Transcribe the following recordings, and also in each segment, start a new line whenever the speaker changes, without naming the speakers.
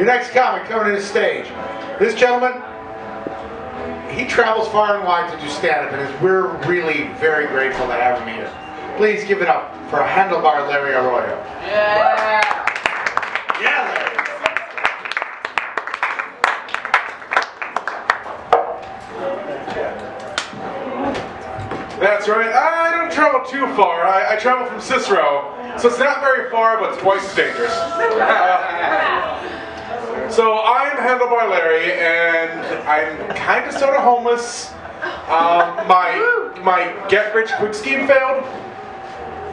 Your next comic coming to the stage. This gentleman, he travels far and wide to do stand-up, and we're really very grateful to have him here. Please give it up for Handlebar Larry Arroyo.
Yeah!
Yeah, Larry.
That's right. I don't travel too far. I travel from Cicero, so it's not very far, but it's twice as dangerous. So I'm Handlebar Larry, and I'm kind of sort of homeless. My get-rich-quick scheme failed.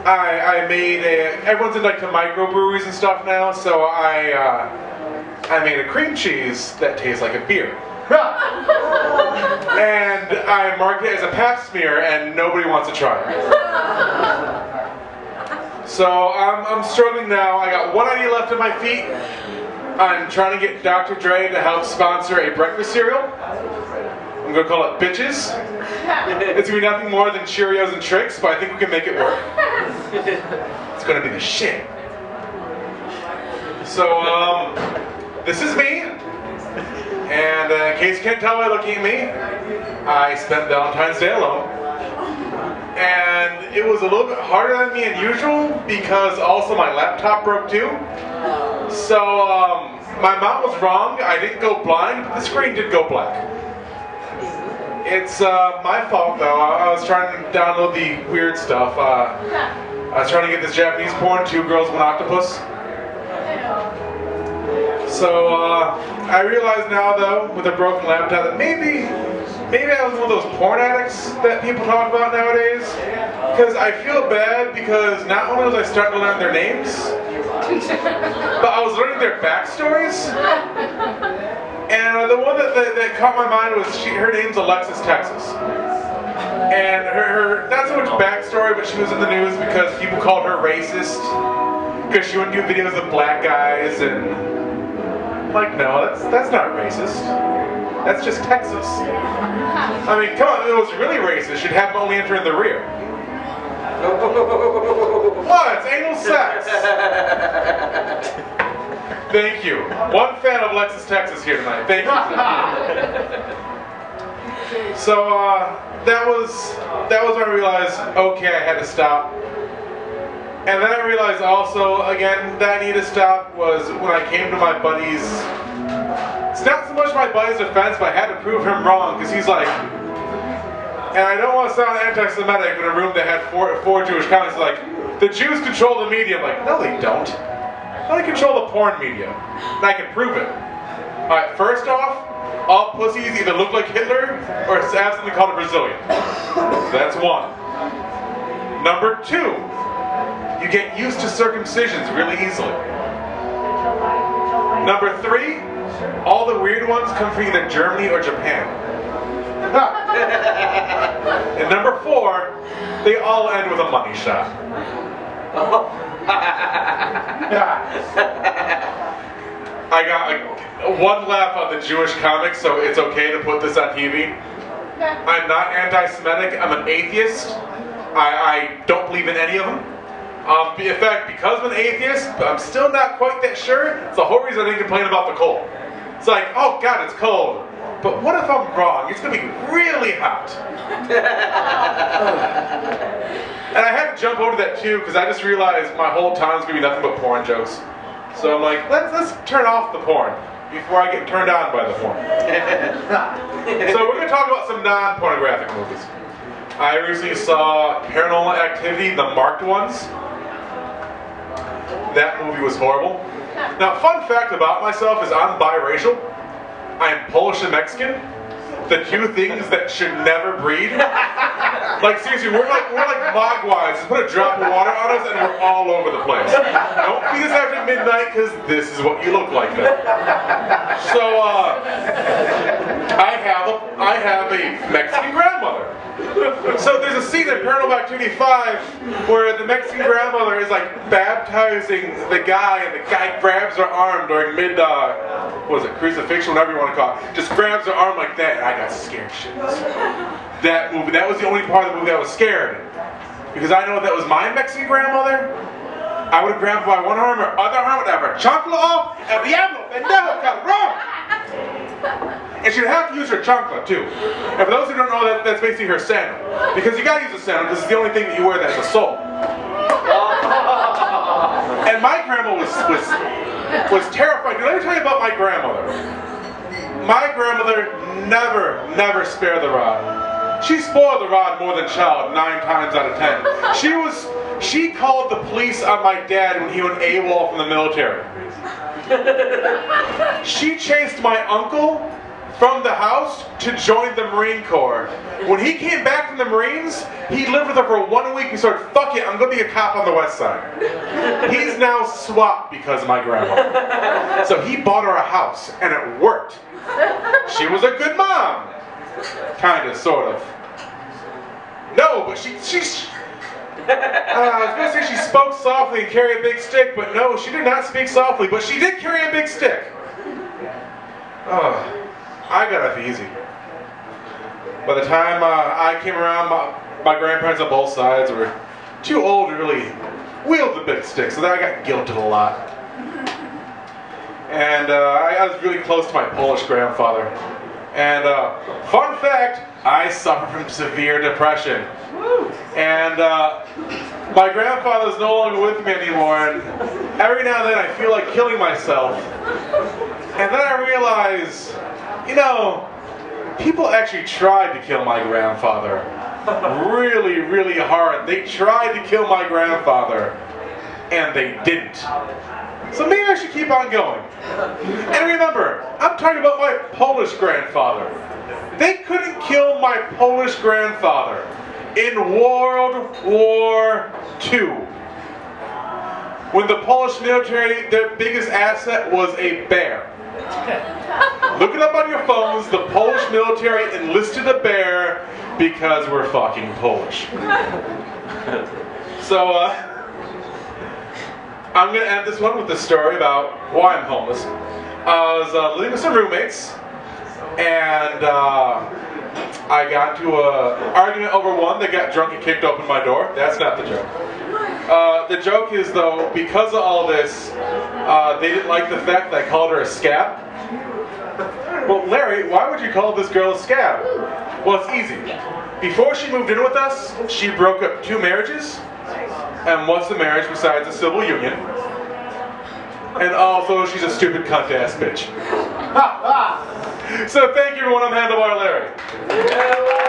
I made everyone's into like microbreweries and stuff now, so I made a cream cheese that tastes like a beer. And I market it as a pap smear, and nobody wants to try it. So I'm struggling now. I got one idea left on my feet. I'm trying to get Dr. Dre to help sponsor a breakfast cereal. I'm going to call it Bitches. It's going to be nothing more than Cheerios and Tricks, but I think we can make it work. It's going to be the shit. So, this is me. And in case you can't tell by looking at me, I spent Valentine's Day alone. And it was a little bit harder than me than usual because also my laptop broke too. So my mom was wrong. I didn't go blind, but the screen did go black. It's my fault though. I was trying to download the weird stuff. I was trying to get this Japanese porn, 2 Girls, 1 Octopus. So I realize now though, with a broken laptop, that maybe I was one of those porn addicts that people talk about nowadays. Because I feel bad because not only was I starting to learn their names, but I was learning their backstories. And the one that caught my mind was her name's Alexis Texas. And her not so much backstory, but she was in the news because people called her racist because she wouldn't do videos of black guys, and I'm like, no, that's not racist. That's just Texas. I mean, come on, if it was really racist, she'd have them only enter in the rear. What? It's anal sex. Thank you. One fan of Alexis Texas here tonight. Thank you. So that was when I realized, okay, I had to stop. And then I realized also, again, that I needed to stop was when I came to my buddy's. It's not so much my buddy's defense, but I had to prove him wrong because he's like, and I don't want to sound anti-Semitic in a room that had four Jewish comics. Like, the Jews control the media. I'm like, no, they don't. They control the porn media, and I can prove it. All right, first off, all pussies either look like Hitler or have something called a Brazilian. That's one. Number 2, you get used to circumcisions really easily. Number 3, all the weird ones come from either Germany or Japan. And number 4, they all end with a money shot. I got like 1 laugh on the Jewish comics, so it's okay to put this on TV. I'm not anti-Semitic, I'm an atheist. I don't believe in any of them. In fact, because I'm an atheist, I'm still not quite that sure. It's the whole reason I didn't complain about the cold. It's like, oh God, it's cold. But what if I'm wrong? It's going to be really hot. And I had to jump over that too, because I just realized my whole town's going to be nothing but porn jokes. So I'm like, let's turn off the porn before I get turned on by the porn. So we're going to talk about some non-pornographic movies. I recently saw Paranormal Activity, the marked ones. That movie was horrible. Now, fun fact about myself is I'm biracial. I'm Polish and Mexican. The 2 things that should never breed. Like seriously, we're like mogwais. Just put a drop of water on us and we're all over the place. Don't feed us after midnight because this is what you look like then. So I have a Mexican grandmother. So there's a scene in Paranormal Activity 5 where the Mexican grandmother is like baptizing the guy, and the guy grabs her arm during crucifixion, whatever you want to call it. Just grabs her arm like that, and I got scared shitless. That movie, that was the only part of the movie that was scared. Because I know if that was my Mexican grandmother, I would have grabbed by one arm, her other arm would have her chocolate off, and diablo! They never got it wrong! And she'd have to use her chancla too. And for those who don't know, that's basically her sandal. Because you gotta use a sandal because it's the only thing that you wear that has a sole. And my grandma was terrified. Let me tell you about my grandmother. My grandmother never spared the rod. She spoiled the rod more than child 9 times out of 10. She called the police on my dad when he went AWOL from the military. She chased my uncle from the house to join the Marine Corps. When he came back from the Marines, he lived with her for 1 week. He started, fuck it, I'm going to be a cop on the West Side. He's now swapped because of my grandma. So he bought her a house, and it worked. She was a good mom. Kind of, sort of. No, but I was going to say she spoke softly and carried a big stick, but no, she did not speak softly, but she did carry a big stick. Oh, I got off easy. By the time I came around, my grandparents on both sides were too old to really wield the big stick, so I got guilted a lot. And I was really close to my Polish grandfather. And fun fact, I suffer from severe depression. And my grandfather's no longer with me anymore, and every now and then I feel like killing myself. And then I realize, you know, people actually tried to kill my grandfather. Really, really hard. They tried to kill my grandfather, and they didn't. So maybe I should keep on going. And remember, I'm talking about my Polish grandfather. They couldn't kill my Polish grandfather in World War II. When the Polish military, their biggest asset was a bear. Look it up on your phones. The Polish military enlisted a bear because we're fucking Polish. So, I'm going to end this one with a story about why I'm homeless. I was living with some roommates, and I got into an argument over one that got drunk and kicked open my door. That's not the joke. The joke is, though, because of all this, they didn't like the fact that I called her a scab. Well, Larry, why would you call this girl a scab? Well, it's easy. Before she moved in with us, she broke up 2 marriages. And what's the marriage besides a civil union? And also, she's a stupid cunt-ass bitch. So thank you, everyone. I'm Handlebar Larry.